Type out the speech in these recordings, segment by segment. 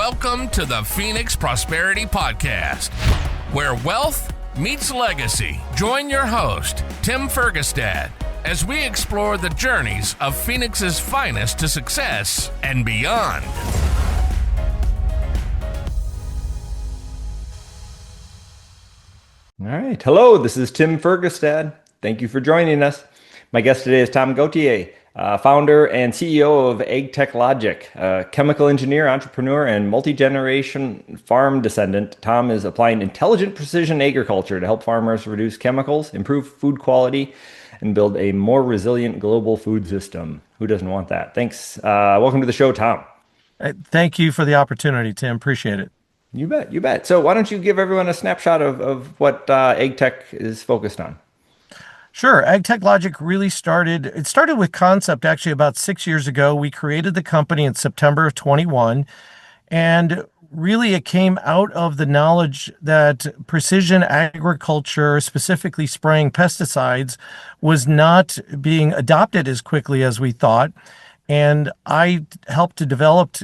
Welcome to the Phoenix Prosperity Podcast, where wealth meets legacy. Join your host, Tim Fergestad, as we explore the journeys of Phoenix's finest to success and beyond. All right. Hello, this is Tim Fergestad. Thank you for joining us. My guest today is Tom Gauthier, founder and CEO of AgTechLogic, a chemical engineer, entrepreneur, and multi-generation farm descendant. Tom is applying intelligent precision agriculture to help farmers reduce chemicals, improve food quality, and build a more resilient global food system. Who doesn't want that? Thanks. Welcome to the show, Tom. Thank you for the opportunity, Tim. Appreciate it. You bet. You bet. So why don't you give everyone a snapshot of what AgTech is focused on? Sure. AgTechLogic really started with concept actually about 6 years ago. We created the company in September of 21, and really it came out of the knowledge that precision agriculture, specifically spraying pesticides, was not being adopted as quickly as we thought. And I helped to develop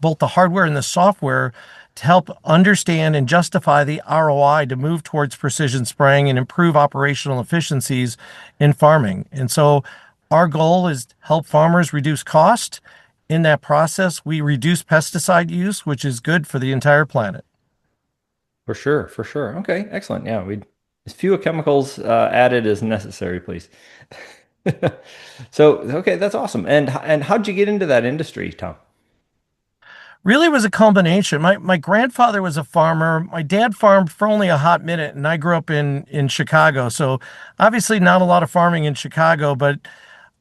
both the hardware and the software to help understand and justify the ROI to move towards precision spraying and improve operational efficiencies in farming. And so our goal is to help farmers reduce cost. In that process, we reduce pesticide use, which is good for the entire planet. For sure. Okay, excellent. Yeah, as few chemicals added as necessary, please. So, okay, that's awesome. And how'd you get into that industry, Tom? Really was a combination. My grandfather was a farmer. My dad farmed for only a hot minute, and I grew up in Chicago. So obviously not a lot of farming in Chicago, but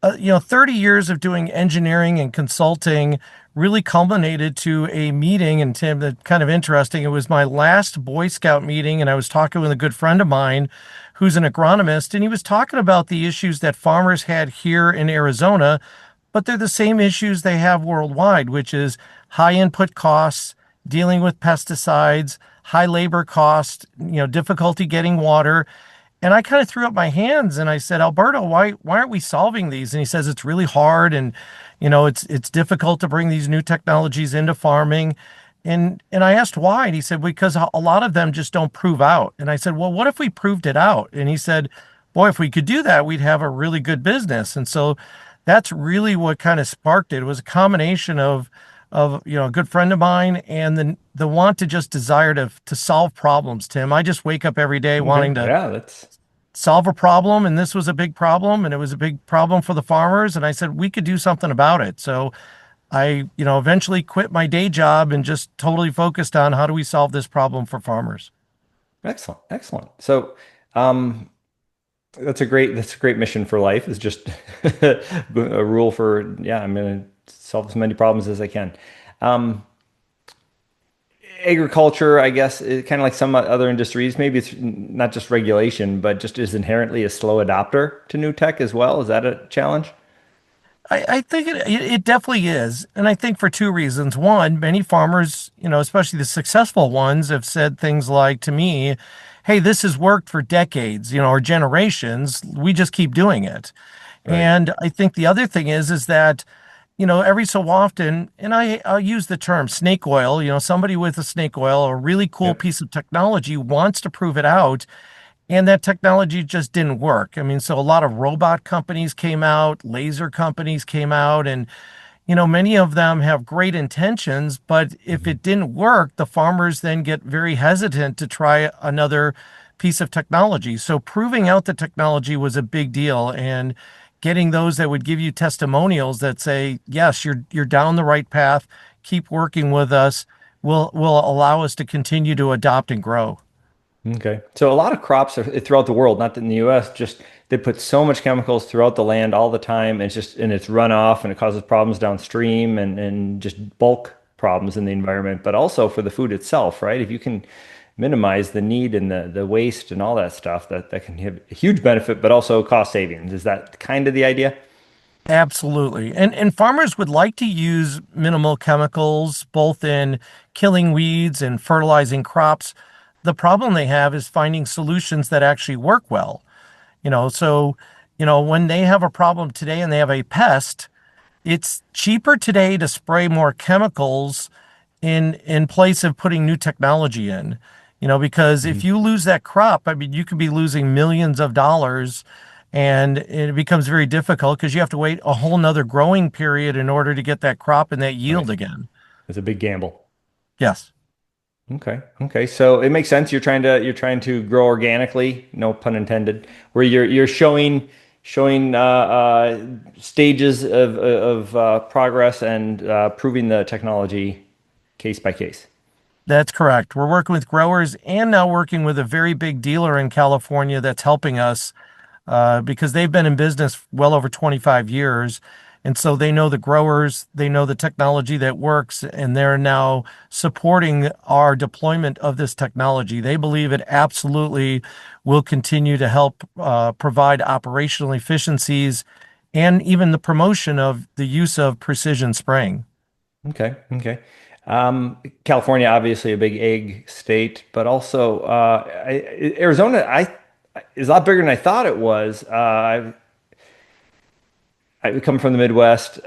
30 years of doing engineering and consulting really culminated to a meeting. And Tim, that's kind of interesting. It was my last Boy Scout meeting, and I was talking with a good friend of mine who's an agronomist, and he was talking about the issues that farmers had here in Arizona, but they're the same issues they have worldwide, which is high input costs, dealing with pesticides, high labor costs, difficulty getting water. And I kind of threw up my hands and I said, Alberto, why aren't we solving these? And he says, it's really hard. And, it's difficult to bring these new technologies into farming. And I asked why, and he said, because a lot of them just don't prove out. And I said, well, what if we proved it out? And he said, boy, if we could do that, we'd have a really good business. And so that's really what kind of sparked it. It was a combination of a good friend of mine and the want to just desire to solve problems, Tim. I just wake up every day wanting to solve a problem, and this was a big problem, and it was a big problem for the farmers, and I said we could do something about it. So I, eventually quit my day job and just totally focused on how do we solve this problem for farmers. Excellent. So that's a great mission for life, is just a rule for, I'm going to solve as many problems as I can. Agriculture, I guess, is kind of like some other industries. Maybe it's not just regulation, but just is inherently a slow adopter to new tech as well. Is that a challenge? I think it definitely is. And I think for two reasons. One, many farmers, especially the successful ones, have said things like to me, hey, this has worked for decades, or generations. We just keep doing it. Right. And I think the other thing is that, every so often, and I'll use the term snake oil, somebody with a snake oil, a really cool piece of technology wants to prove it out. And that technology just didn't work. I mean, so a lot of robot companies came out, laser companies came out, and, many of them have great intentions, but if it didn't work, the farmers then get very hesitant to try another piece of technology. So proving out the technology was a big deal, and getting those that would give you testimonials that say, yes, you're down the right path, keep working with us, will allow us to continue to adopt and grow. Okay. So a lot of crops are throughout the world, not in the US, just they put so much chemicals throughout the land all the time. And it's runoff, and it causes problems downstream and just bulk problems in the environment, but also for the food itself, right? If you can minimize the need and the waste and all that stuff, that can have a huge benefit, but also cost savings. Is that kind of the idea? Absolutely. And farmers would like to use minimal chemicals, both in killing weeds and fertilizing crops. The problem they have is finding solutions that actually work well. When they have a problem today and they have a pest, it's cheaper today to spray more chemicals in place of putting new technology in. Because if Mhm. you lose that crop, I mean, you could be losing millions of dollars, and it becomes very difficult because you have to wait a whole nother growing period in order to get that crop and that Right. yield again. It's a big gamble. Yes, Okay. Okay. So it makes sense. You're trying to grow organically, no pun intended, where you're showing stages of progress and proving the technology case by case. that's correct. We're working with growers and now working with a very big dealer in California that's helping us because they've been in business well over 25 years. And so they know the growers, they know the technology that works, and they're now supporting our deployment of this technology. They believe it absolutely will continue to help provide operational efficiencies and even the promotion of the use of precision spraying. Okay. Okay. California, obviously a big egg state, but also Arizona, is a lot bigger than I thought it was. I come from the Midwest.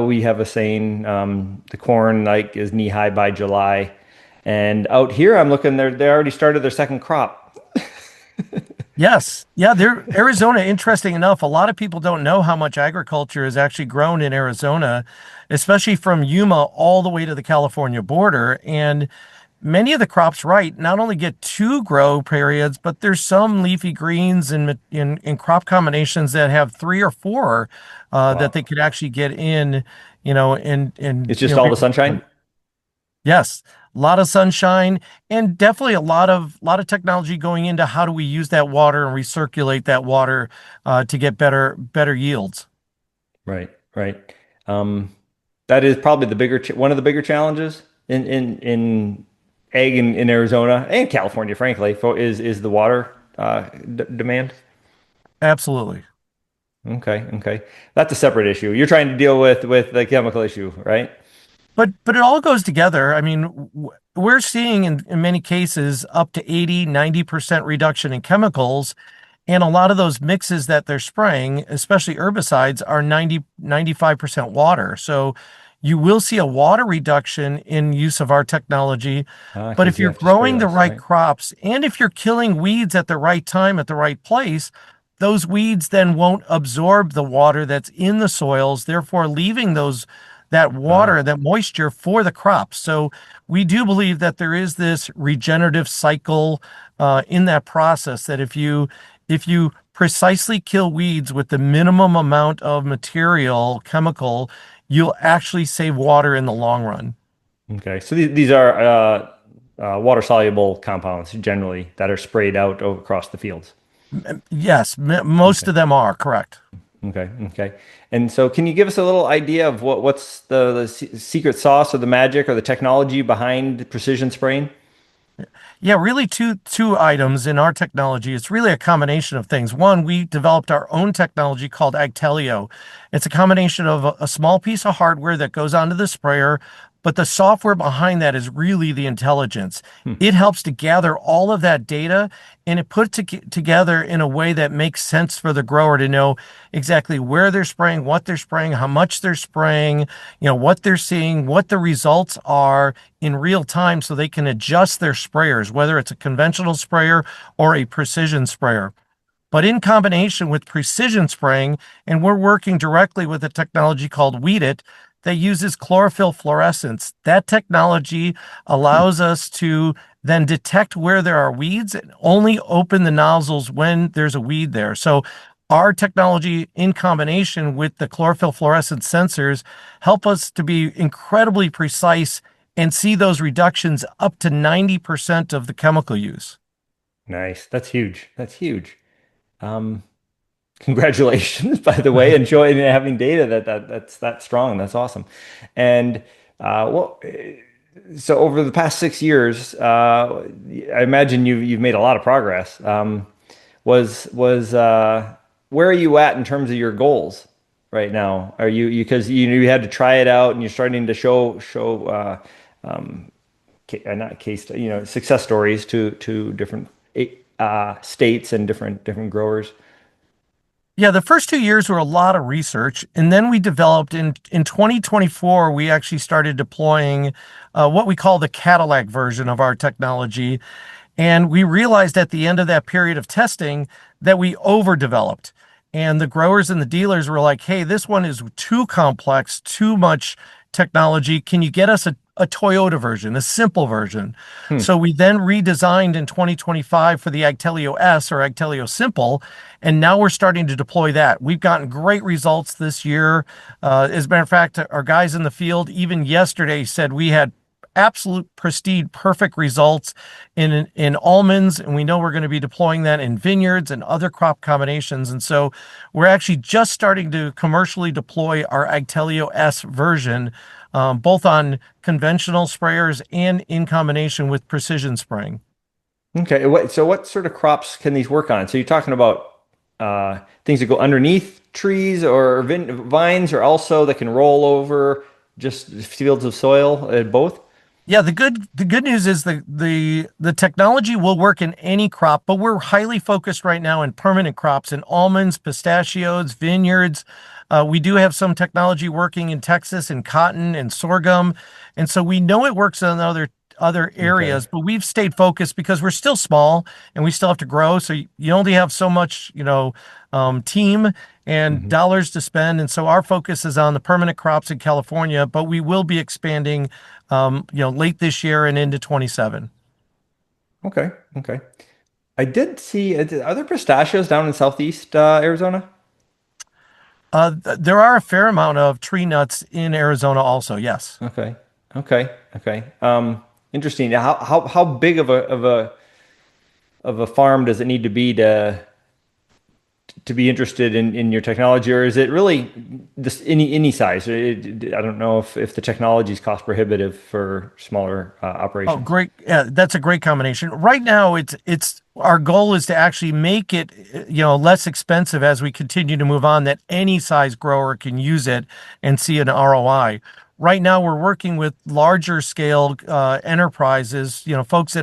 We have a saying, the corn like is knee high by July. And out here, I'm looking, they already started their second crop. Yes. Yeah, Arizona, interesting enough, a lot of people don't know how much agriculture is actually grown in Arizona, especially from Yuma all the way to the California border. And many of the crops, right, not only get two grow periods, but there's some leafy greens and in crop combinations that have three or four that Wow. they could actually get in, It's just all the sunshine? yes, a lot of sunshine and definitely a lot of technology going into how do we use that water and recirculate that water to get better yields. Right, right. Um, that is probably one of the bigger challenges in ag in Arizona and California, frankly, is the water d demand. Absolutely. Okay, okay. That's a separate issue. You're trying to deal with the chemical issue, right? But it all goes together. I mean, we're seeing in many cases up to 80-90% reduction in chemicals. And a lot of those mixes that they're spraying, especially herbicides, are 90-95% water. So you will see a water reduction in use of our technology. But if Because you you're have to spray growing the less, right right? crops and if you're killing weeds at the right time, at the right place, those weeds then won't absorb the water that's in the soils, therefore leaving that water, Ah, that moisture for the crops. So we do believe that there is this regenerative cycle in that process that if you precisely kill weeds with the minimum amount of material, chemical, you'll actually save water in the long run. okay. So these are water soluble compounds generally that are sprayed out across the fields. Yes, most Okay. of them are correct. Okay. Okay. And so, can you give us a little idea of what's the secret sauce or the magic or the technology behind precision spraying? Yeah, really two items in our technology. It's really a combination of things. One, we developed our own technology called AgTelio. It's a combination of a small piece of hardware that goes onto the sprayer, but the software behind that is really the intelligence. Hmm. It helps to gather all of that data and it puts it together in a way that makes sense for the grower to know exactly where they're spraying, what they're spraying, how much they're spraying, what they're seeing, what the results are in real time so they can adjust their sprayers, whether it's a conventional sprayer or a precision sprayer. But in combination with precision spraying, and we're working directly with a technology called Weed It that uses chlorophyll fluorescence. That technology Hmm. allows us to then detect where there are weeds and only open the nozzles when there's a weed there. So our technology in combination with the chlorophyll fluorescence sensors help us to be incredibly precise and see those reductions up to 90% of the chemical use. Nice. That's huge. That's huge. Um, Congratulations, by the way, enjoying having data that's that strong. That's awesome. And so over the past 6 years, I imagine you've made a lot of progress. Was Where are you at in terms of your goals right now? Are you because you had to try it out and you're starting to show not case success stories to different states and different growers. Yeah, the first 2 years were a lot of research, and then we developed in 2024. We actually started deploying what we call the Cadillac version of our technology, and we realized at the end of that period of testing that we overdeveloped. And the growers and the dealers were like, "Hey, this one is too complex, too much technology. Can you get us a Toyota version, a simple version?" Hmm. So we then redesigned in 2025 for the Agtelio S or Agtelio Simple, and now we're starting to deploy that. We've gotten great results this year. As a matter of fact, our guys in the field, even yesterday, said we had absolute prestige, perfect results in almonds, and we know we're going to be deploying that in vineyards and other crop combinations. And so we're actually just starting to commercially deploy our Agtelio S version, both on conventional sprayers and in combination with precision spraying. Okay. So what sort of crops can these work on? So you're talking about things that go underneath trees or vines, or also that can roll over just fields of soil, both? Yeah, the good news is the technology will work in any crop, but we're highly focused right now in permanent crops in almonds, pistachios, vineyards. We do have some technology working in Texas in cotton and sorghum, and so we know it works in other Okay. areas, but we've stayed focused because we're still small and we still have to grow. So you only have so much, team and Hmm. dollars to spend. And so our focus is on the permanent crops in California, but we will be expanding, late this year and into 27. Okay. Okay. I did see, are there pistachios down in southeast Arizona? There are a fair amount of tree nuts in Arizona also. Yes. Okay. Okay. Okay. Interesting. How big of a farm does it need to be to be interested in your technology, or is it really this any size? I don't know if the technology is cost prohibitive for smaller Oh, operations. great. Yeah, that's a great combination. Right now, it's our goal is to actually make it, less expensive as we continue to move on, that any size grower can use it and see an ROI. Right now, we're working with larger scale enterprises, folks that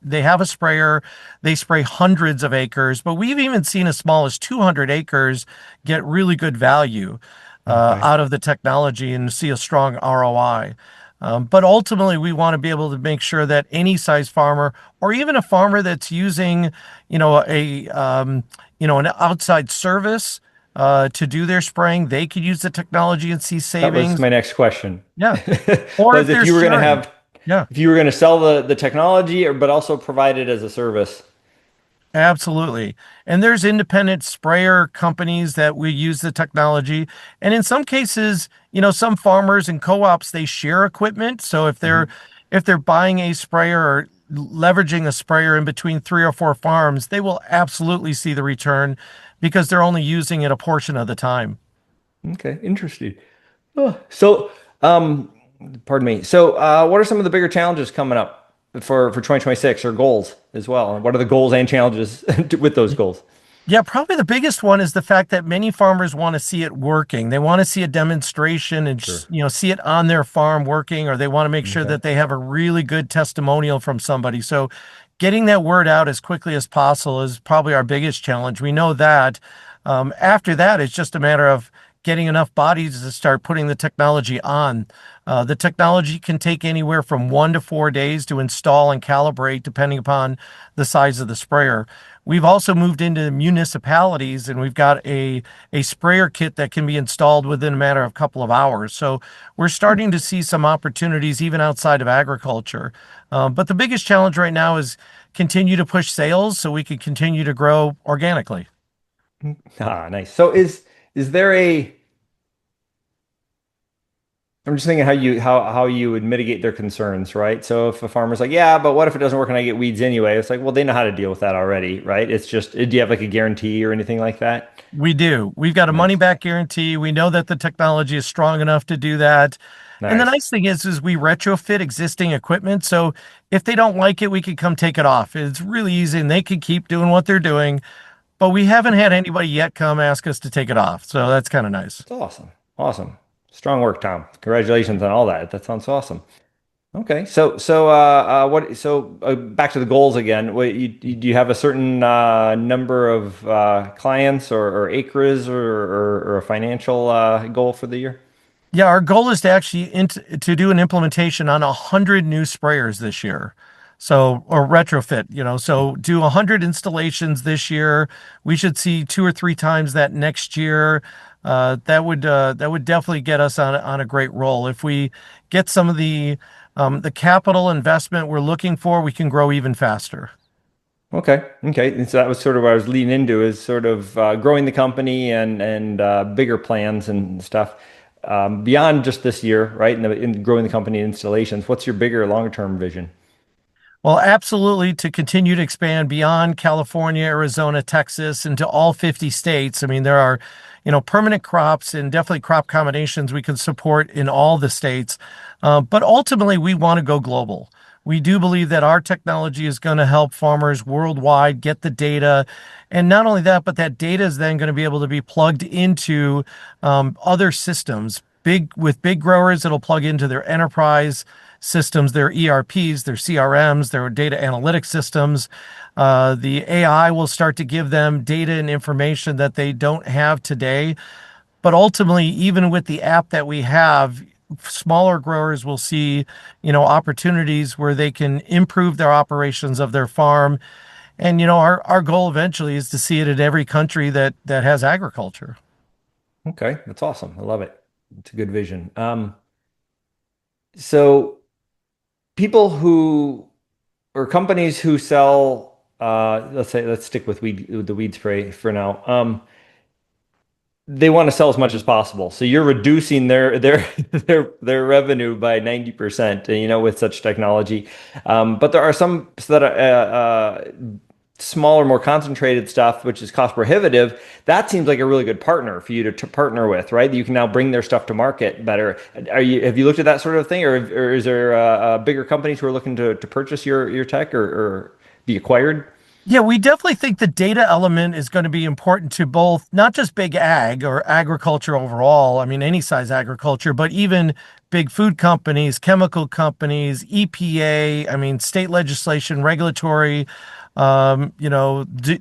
they have a sprayer, they spray hundreds of acres, but we've even seen as small as 200 acres get really good value Okay. out of the technology and see a strong ROI. But ultimately, we want to be able to make sure that any size farmer, or even a farmer that's using, an outside service to do their spraying, they could use the technology and see That was savings. my next question. Yeah. Or Was if if they're you were going to sharing. have, Yeah. if you were going to sell the technology, but also provide it as a service. Absolutely. And there's independent sprayer companies that we use the technology. And in some cases, some farmers and co-ops, they share equipment. So Mhm. if they're buying a sprayer or leveraging a sprayer in between 3 or 4 farms, they will absolutely see the return because they're only using it a portion of the time. Okay, interesting. Oh, so, pardon me. So, what are some of the bigger challenges coming up for 2026, or goals as well? And what are the goals and challenges with those goals? Yeah, probably the biggest one is the fact that many farmers want to see it working. They want to see a demonstration and Sure. see it on their farm working, or they want to make sure Okay. that they have a really good testimonial from somebody. So, getting that word out as quickly as possible is probably our biggest challenge. We know that. After that, it's just a matter of getting enough bodies to start putting the technology on. The technology can take anywhere from 1 to 4 days to install and calibrate, depending upon the size of the sprayer. We've also moved into municipalities, and we've got a sprayer kit that can be installed within a matter of a couple of hours. So we're starting to see some opportunities even outside of agriculture. But the biggest challenge right now is continue to push sales so we can continue to grow organically. Ah, nice. So, is there a? I'm just thinking how you would mitigate their concerns, right? So if a farmer's like, yeah, but what if it doesn't work and I get weeds anyway? It's like, well, they know how to deal with that already, right? It's just, do you have like a guarantee or anything like that? We do. We've got a money Nice. back guarantee. We know that the technology is strong enough to do that. And the Nice. nice thing is we retrofit existing equipment. So if they don't like it, we can come take it off. It's really easy and they can keep doing what they're doing. But we haven't had anybody yet come ask us to take it off. So that's kind of nice. That's awesome. Awesome. Strong work, Tom. Congratulations on all that. That sounds awesome. Okay. What? Back to the goals again. Do you have a certain number of clients or acres or a financial goal for the year? Yeah, our goal is to actually to do an implementation on 100 new sprayers this year. So, or retrofit, so do 100 installations this year. We should see two or three times that next year. That would definitely get us on a great roll. If we get some of the capital investment we're looking for, we can grow even faster. Okay. Okay. And so that was sort of what I was leading into is sort of growing the company and bigger plans and stuff beyond just this year, right? In growing the company installations. What's your bigger longer term vision? Well, absolutely to continue to expand beyond California, Arizona, Texas, into all 50 states. I mean, there are, permanent crops and definitely crop combinations we can support in all the states. But ultimately, we want to go global. We do believe that our technology is going to help farmers worldwide get the data. And not only that, but that data is then going to be able to be plugged into other systems. With big growers, it'll plug into their enterprise systems, their ERPs, their CRMs, their data analytics systems. The AI will start to give them data and information that they don't have today. But ultimately, even with the app that we have, smaller growers will see, opportunities where they can improve their operations of their farm. And, our goal eventually is to see it in every country that has agriculture. Okay. That's awesome. I love it. It's a good vision. So people who or companies who sell let's stick with the weed spray for now. They want to sell as much as possible. So you're reducing their revenue by 90%, with such technology. But there are some that are smaller, more concentrated stuff, which is cost prohibitive. That seems like a really good partner for you to partner with, right? You can now bring their stuff to market better. Have you looked at that sort of thing, or is there bigger companies who are looking to purchase your tech or be acquired? Yeah, we definitely think the data element is going to be important to both, not just big ag or agriculture overall. I mean, any size agriculture, but even big food companies, chemical companies, EPA, I mean, state legislation, regulatory,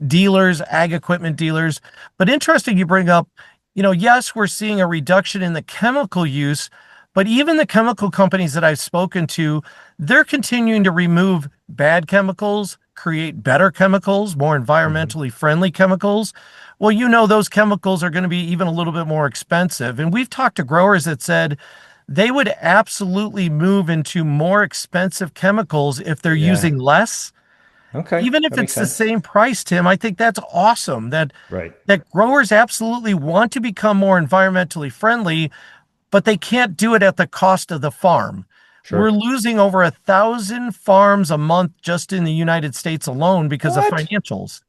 dealers, ag equipment dealers. But interesting you bring up, yes, we're seeing a reduction in the chemical use, but even the chemical companies that I've spoken to, they're continuing to remove bad chemicals, create better chemicals, more Hmm. environmentally friendly chemicals. Well, those chemicals are going to be even a little bit more expensive. And we've talked to growers that said they would absolutely move into more expensive chemicals if they're Yeah. using less. Okay. Even if That makes it's the sense. same price, Tim, I think that's awesome Right. that growers absolutely want to become more environmentally friendly, but they can't do it at the cost of the farm. We're Sure. losing over 1,000 farms a month just in the United States alone because of What? financials,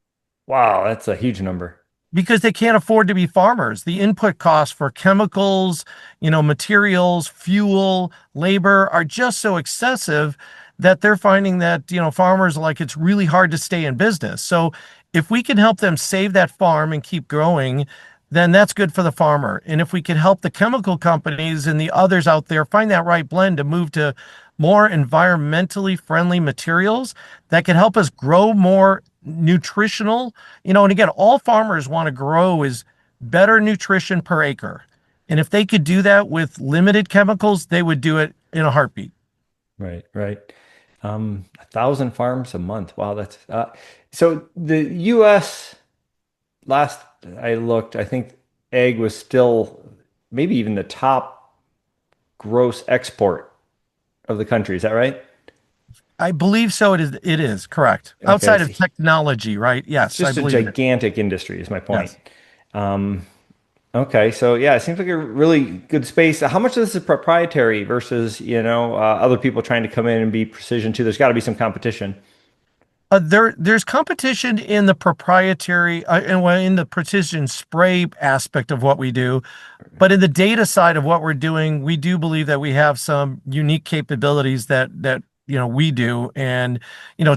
Wow, that's a huge number. because they can't afford to be farmers. The input costs for chemicals, materials, fuel, labor are just so excessive that they're finding that, farmers like it's really hard to stay in business. So if we can help them save that farm and keep growing, then that's good for the farmer. And if we can help the chemical companies and the others out there find that right blend to move to more environmentally friendly materials that can help us grow more nutritional, and again, all farmers want to grow is better nutrition per acre. And if they could do that with limited chemicals, they would do it in a heartbeat. Right, right. 1,000 farms a month. Wow, that's so the U.S. last I looked, I think egg was still maybe even the top gross export of the country. Is that right? I believe so. It is correct. Okay, Outside of technology, right? it's Yes, I just a believe it. gigantic industry, is my point. Yes. Um, okay, so yeah, it seems like a really good space. How much of this is proprietary versus, other people trying to come in and be precision too? There's got to be some competition. There's competition in the proprietary and well, in the precision spray aspect of what we do, but in the data side of what we're doing, we do believe that we have some unique capabilities that we do, and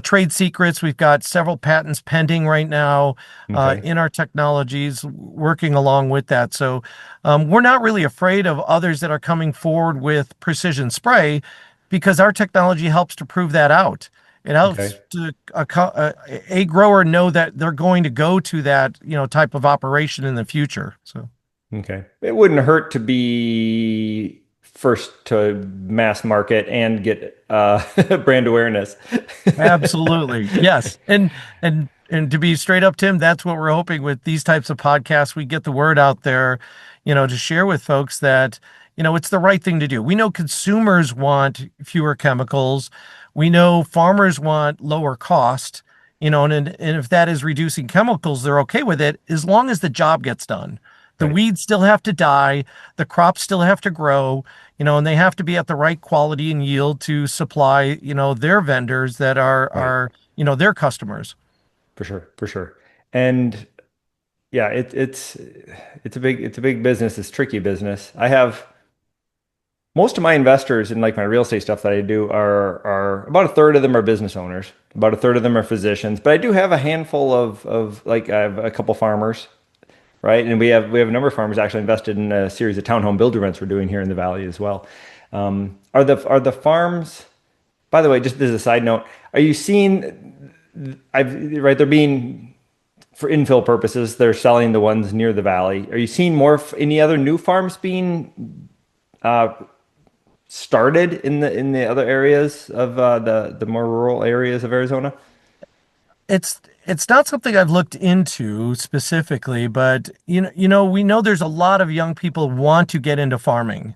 trade secrets. We've got several patents pending right now Okay. in our technologies, working along with that. So we're not really afraid of others that are coming forward with precision spray because our technology helps to prove that out. It helps Okay. to a grower know that they're going to go to that, type of operation in the future. So Okay. It wouldn't hurt to be first to mass market and get brand awareness. absolutely. Yes. And to be straight up, Tim, that's what we're hoping with these types of podcasts. We get the word out there, to share with folks that, it's the right thing to do. We know consumers want fewer chemicals. We know farmers want lower cost, and if that is reducing chemicals, they're okay with it as long as the job gets done. The Right. weeds still have to die, the crops still have to grow, and they have to be at the right quality and yield to supply, their vendors that are Right. their customers. For sure. For sure. And yeah, it's a big business. It's tricky business. I have most of my investors in like my real estate stuff that I do are about a third of them are business owners. About a third of them are physicians, but I do have a handful of like I have a couple farmers, right? And we have a number of farmers actually invested in a series of townhome builder rents we're doing here in the valley as well. Are the farms? By the way, just as a side note, are you seeing? They're being for infill purposes. They're selling the ones near the valley. Are you seeing any other new farms being uh, started in the other areas of the more rural areas of Arizona? It's not something I've looked into specifically, but we know there's a lot of young people want to get into farming.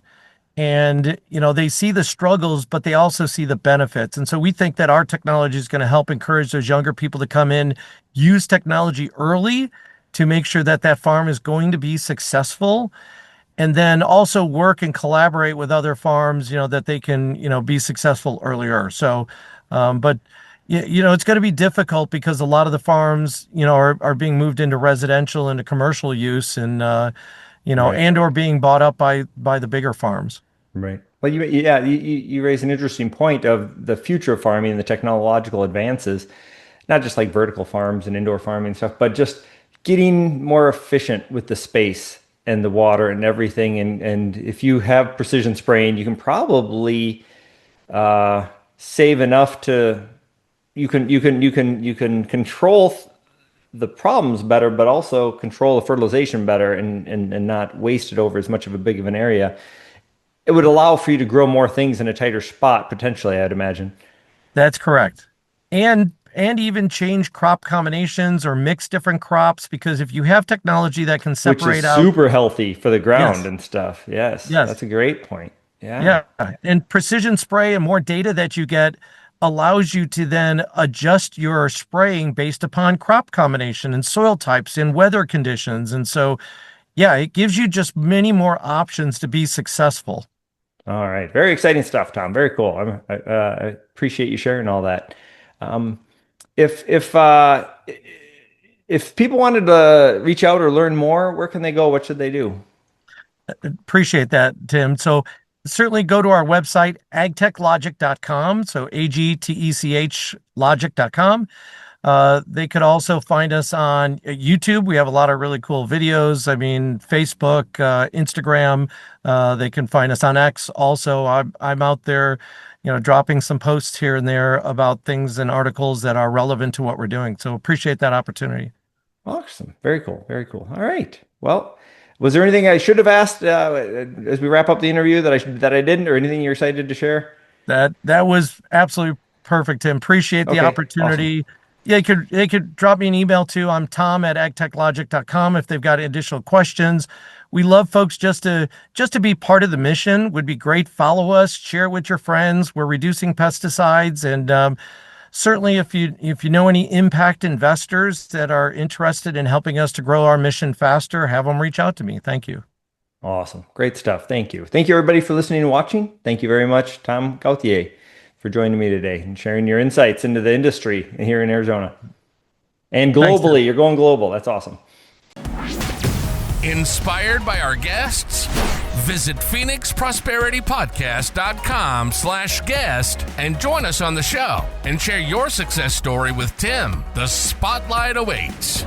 And they see the struggles, but they also see the benefits. And so we think that our technology is going to help encourage those younger people to come in, use technology early to make sure that that farm is going to be successful, and then also work and collaborate with other farms, that they can, be successful earlier. So, but it's going to be difficult because a lot of the farms, are being moved into residential and commercial use, and Right. and or being bought up by the bigger farms. Right. Well, you raise an interesting point of the future of farming and the technological advances, not just like vertical farms and indoor farming and stuff, but just getting more efficient with the space and the water and everything. And if you have precision spraying, you can probably save enough to you can control the problems better, but also control the fertilization better and not waste it over as much of a big of an area. It would allow for you to grow more things in a tighter spot, potentially, I'd imagine. That's correct. And even change crop combinations or mix different crops, because if you have technology that can Which is separate out, super healthy for the ground yes, and stuff. Yes, yes, that's a great point. Yeah, yeah, and precision spray and more data that you get allows you to then adjust your spraying based upon crop combination and soil types and weather conditions. And so, yeah, it gives you just many more options to be successful. all right. Very exciting stuff, Tom. Very cool. I appreciate you sharing all that. Um, if if uh, if people wanted to reach out or learn more, where can they go? What should they do? Appreciate that, Tim. So certainly go to our website, agtechlogic.com. So AGTECH logic.com. They could also find us on YouTube. We have a lot of really cool videos. I mean, Facebook, Instagram. They can find us on X. Also, I'm out there, dropping some posts here and there about things and articles that are relevant to what we're doing. So appreciate that opportunity. Awesome. Very cool. Very cool. All right. Well, was there anything I should have asked as we wrap up the interview that I didn't, or anything you're excited to share? That was absolutely perfect, Tim. Appreciate the Okay. Awesome. opportunity. Yeah, they could drop me an email too. I'm Tom at agtechlogic.com if they've got additional questions. We love folks just to be part of the mission. Would be great. Follow us, share it with your friends. We're reducing pesticides, and certainly if you know any impact investors that are interested in helping us to grow our mission faster, have them reach out to me. Thank you. Awesome. Great stuff. Thank you. Thank you, everybody, for listening and watching. Thank you very much, Tom Gauthier, for joining me today and sharing your insights into the industry here in Arizona. And Thanks, Tim. globally, you're going global. That's awesome. Inspired by our guests? Visit phoenixprosperitypodcast.com/guest and join us on the show and share your success story with Tim. The spotlight awaits.